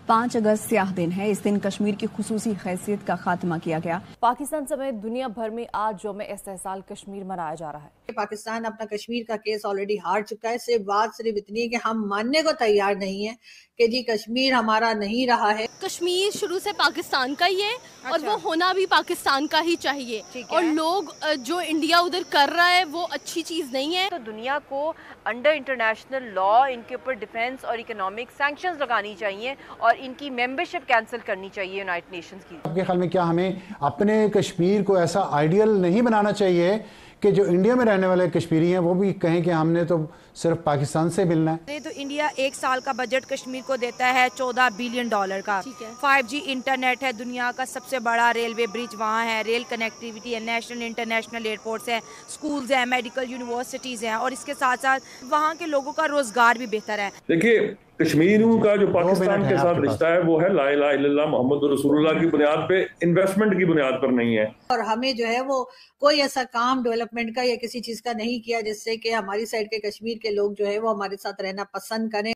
5 अगस्त स्याह दिन है। इस दिन कश्मीर की खुसूसी हैसियत का खात्मा किया गया। पाकिस्तान समेत दुनिया भर में आज यौम इस्तेहसाल कश्मीर मनाया जा रहा है। पाकिस्तान अपना कश्मीर का केस ऑलरेडी हार चुका है। सिर्फ बात इतनी है कि हम मानने को तैयार नहीं है कि जी कश्मीर हमारा नहीं रहा है। कश्मीर शुरू से पाकिस्तान का ही है और वो होना भी पाकिस्तान का ही चाहिए। और लोग जो इंडिया उधर कर रहा है वो अच्छी चीज़ नहीं है। तो दुनिया को अंडर इंटरनेशनल लॉ इनके ऊपर डिफेंस और इकोनॉमिक सैंक्शंस लगानी चाहिए और इनकी मेंबरशिप कैंसिल करनी चाहिए यूनाइटेड नेशंस की। आपके ख्याल में क्या हमें अपने कश्मीर को ऐसा आइडियल नहीं बनाना चाहिए कि जो इंडिया में रहने वाले कश्मीरी हैं वो भी कहें कि हमने तो सिर्फ पाकिस्तान से मिलना है? तो इंडिया एक साल का बजट कश्मीर को देता है $14 बिलियन का। 5G इंटरनेट है, दुनिया का सबसे बड़ा रेलवे ब्रिज वहाँ है, रेल कनेक्टिविटी है, नेशनल इंटरनेशनल एयरपोर्ट्स हैं, स्कूल्स हैं, मेडिकल यूनिवर्सिटीज़ हैं और इसके साथ साथ वहाँ के लोगों का रोजगार भी बेहतर है। देखिए कश्मीरियों का जो पाकिस्तान के साथ रिश्ता है वो है ला इलाहा इल्लल्लाह मोहम्मद रसूलुल्लाह की बुनियाद पे, इन्वेस्टमेंट की बुनियाद पर नहीं है। और हमें जो है वो कोई ऐसा काम डेवलपमेंट का या किसी चीज का नहीं किया जिससे कि हमारी साइड के कश्मीर के लोग जो है वो हमारे साथ रहना पसंद करें।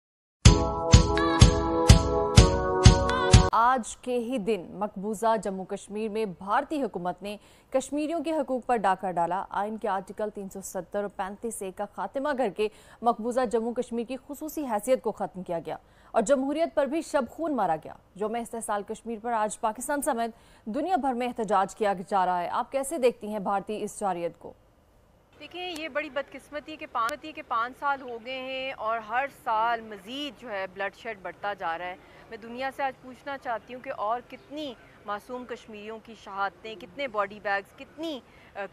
आज के ही दिन मकबूजा जम्मू कश्मीर में भारतीय हुकूमत ने कश्मीरियों के हकूक पर डाका डाला। आइन के आर्टिकल 370 और 35A का खात्मा करके मकबूजा जम्मू कश्मीर की खुसूसी हैसियत को ख़त्म किया गया और जमहूरियत पर भी शब खून मारा गया। यौम इस्तेहसाल कश्मीर पर आज पाकिस्तान समेत दुनिया भर में एहतजाज किया जा रहा है। आप कैसे देखती हैं भारतीय इस जारियत को? देखिए ये बड़ी बदकिस्मती के 5 साल हो गए हैं और हर साल मज़ीद जो है ब्लड शेड बढ़ता जा रहा है। मैं दुनिया से आज पूछना चाहती हूँ कि और कितनी मासूम कश्मीरियों की शहादतें, कितने बॉडी बैग्स, कितनी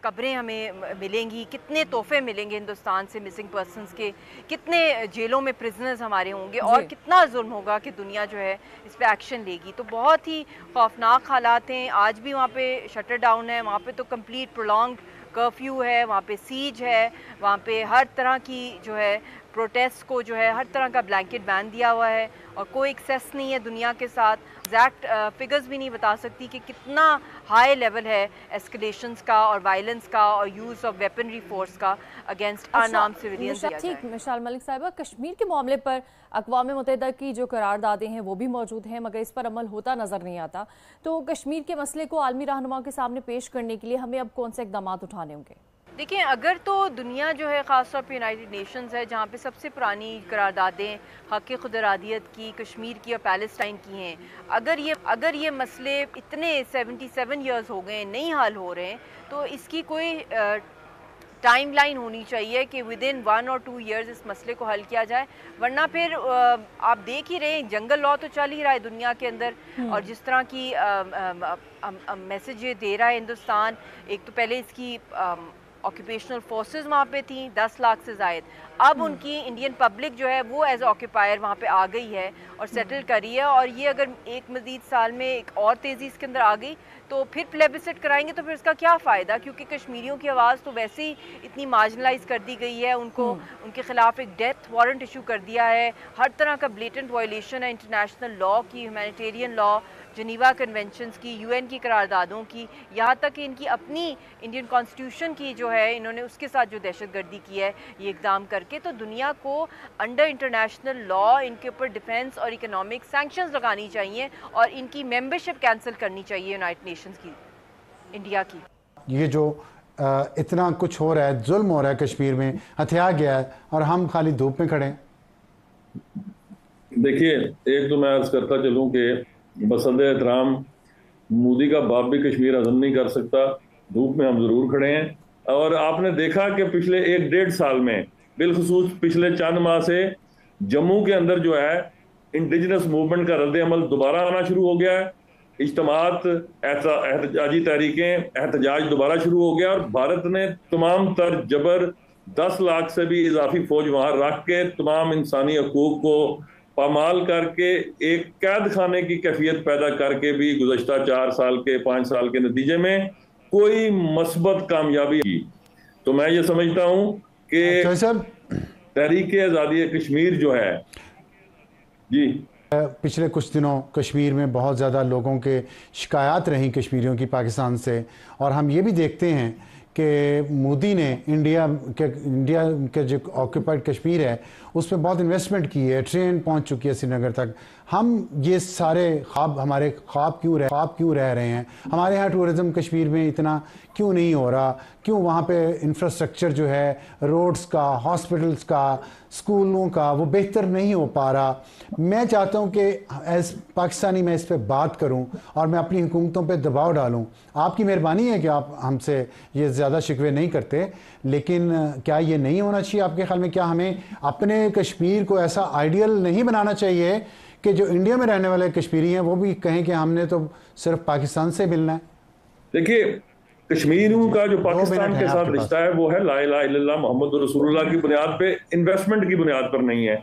कब्रें हमें मिलेंगी, कितने तोहफे मिलेंगे हिंदुस्तान से मिसिंग पर्सनस के, कितने जेलों में प्रिजनर्स हमारे होंगे और कितना जुल्म होगा कि दुनिया जो है इस पर एक्शन लेगी। तो बहुत ही खौफनाक हालात हैं। आज भी वहाँ पे शटर डाउन है, वहाँ पे तो कंप्लीट प्रोलॉन्ग कर्फ्यू है, वहाँ पे सीज है, वहाँ पे हर तरह की जो है प्रोटेस्ट को जो है हर तरह का ब्लैंकेट बैन दिया हुआ है और कोई एक्सेस नहीं है दुनिया के साथ। एग्जैक्ट फिगर्स भी नहीं बता सकती कि कितना हाई लेवल है एस्केलेशंस का और वायलेंस का और यूज़ ऑफ वेपनरी फोर्स का अगेंस्ट अनआर्म्ड सिविलियंस। ठीक, मिसाल मलिक साहिबा, कश्मीर के मामले पर अक़वाम मुत्तहिदा की जो करारदादें हैं वो भी मौजूद हैं मगर इस पर अमल होता नज़र नहीं आता। तो कश्मीर के मसले को आलमी रहनुमा के सामने पेश करने के लिए हमें अब कौन से इक़दाम उठाने होंगे? देखिए अगर तो दुनिया जो है ख़ास तौर पे यूनाइटेड नेशंस है जहाँ पे सबसे पुरानी करारदादें हक़ खुद इरादियत की, कश्मीर की और पैलेस्टाइन की हैं, अगर ये मसले इतने 77 ईयर्स हो गए नहीं हल हो रहे हैं तो इसकी कोई टाइम लाइन होनी चाहिए कि विद इन 1 और 2 ईयर्स इस मसले को हल किया जाए। वरना फिर आप देख ही रहे हैं जंगल लॉ तो चल ही रहा है दुनिया के अंदर और जिस तरह की मैसेज ये दे रहा है हिंदुस्तान। एक तो पहले इसकी ऑक्यूपेशनल फोर्सेस वहाँ पे थी 10 लाख से ज़ायद, अब उनकी इंडियन पब्लिक जो है वो एज ऑक्यूपायर वहाँ पे आ गई है और सेटल करी है। और ये अगर एक मज़ीद साल में एक और तेज़ी इसके अंदर आ गई तो फिर प्लेबिसिट कराएंगे तो फिर इसका क्या फ़ायदा, क्योंकि कश्मीरियों की आवाज़ तो वैसे ही इतनी मार्जिनलाइज कर दी गई है। उनको उनके ख़िलाफ़ एक डेथ वारंट इशू कर दिया है, हर तरह का ब्लेटेंट वायलेशन है इंटरनेशनल लॉ की, ह्यूमैनिटेरियन लॉ, जनीवा कन्वेंशंस की, UN की करारदादों की, यहाँ तक कि इनकी अपनी इंडियन कॉन्स्टिट्यूशन की जो है इन्होंने उसके साथ जो दहशतगर्दी की है ये इक़दाम करके। तो दुनिया को अंडर इंटरनेशनल लॉ इनके ऊपर डिफेंस और इकोनॉमिक सैंक्शंस लगानी चाहिए और इनकी मेंबरशिप कैंसिल करनी चाहिए यूनाइटेड नेशंस की, इंडिया की। ये जो इतना कुछ हो रहा है, जुल्म हो रहा है कश्मीर में, हथिया गया है और हम खाली धूप में खड़े हैं। देखिए एक तो मैं अर्ज करता चलूँ कि बसद एहतराम मोदी का बाप भी कश्मीर हजम नहीं कर सकता, धूप में हम जरूर खड़े हैं। और आपने देखा कि पिछले 1-1.5 साल में, बिलखसूस पिछले चंद माह से जम्मू के अंदर जो है इंडिजिनस मूवमेंट का रद्द अमल दोबारा आना शुरू हो गया है। इज्तमात, एहतजाजी तहरीकें, एहतजाज दोबारा शुरू हो गया और भारत ने तमाम तर जबर 10 लाख से भी इजाफी फौज वहां रख के तमाम इंसानी हकूक को पामाल करके एक कैद खाने की कैफियत पैदा करके भी गुज़श्ता 4 साल के 5 साल के नतीजे में कोई मस्बत कामयाबी की। तो मैं ये समझता हूँ कि तहरीक आज़ादी कश्मीर जो है जी, पिछले कुछ दिनों कश्मीर में बहुत ज़्यादा लोगों के शिकायत रहीं कश्मीरियों की पाकिस्तान से और हम ये भी देखते हैं कि मोदी ने इंडिया के जो ऑक्यूपाइड कश्मीर है उसमें बहुत इन्वेस्टमेंट की है, ट्रेन पहुंच चुकी है श्रीनगर तक, ہم یہ سارے خواب ہمارے خواب کیوں رہ رہے ہیں؟ ہمارے ہاں ٹورزم کشمیر میں اتنا کیوں نہیں ہو رہا؟ کیوں وہاں پہ انفراسٹرکچر جو ہے روڈز کا، ہاسپٹلز کا، اسکولوں کا، وہ بہتر نہیں ہو پا رہا؟ میں چاہتا ہوں کہ ایز پاکستانی میں اس پہ بات کروں اور میں اپنی حکومتوں پہ دباؤ ڈالوں. آپ کی مہربانی ہے کہ آپ ہم سے یہ زیادہ شکوے نہیں کرتے، لیکن کیا یہ نہیں ہونا چاہیے آپ کے خیال میں؟ کیا ہمیں اپنے کشمیر کو ایسا آئیڈیل نہیں بنانا چاہیے کہ جو انڈیا میں رہنے والے کشمیری ہیں وہ بھی کہیں کہ ہم نے تو صرف پاکستان سے ملنا ہے؟ دیکھیے، کشمیریوں کا جو پاکستان کے ساتھ رشتہ ہے وہ ہے لا الہ الا اللہ محمد رسول اللہ کی بنیاد پہ، انویسٹمنٹ کی بنیاد پر نہیں ہے.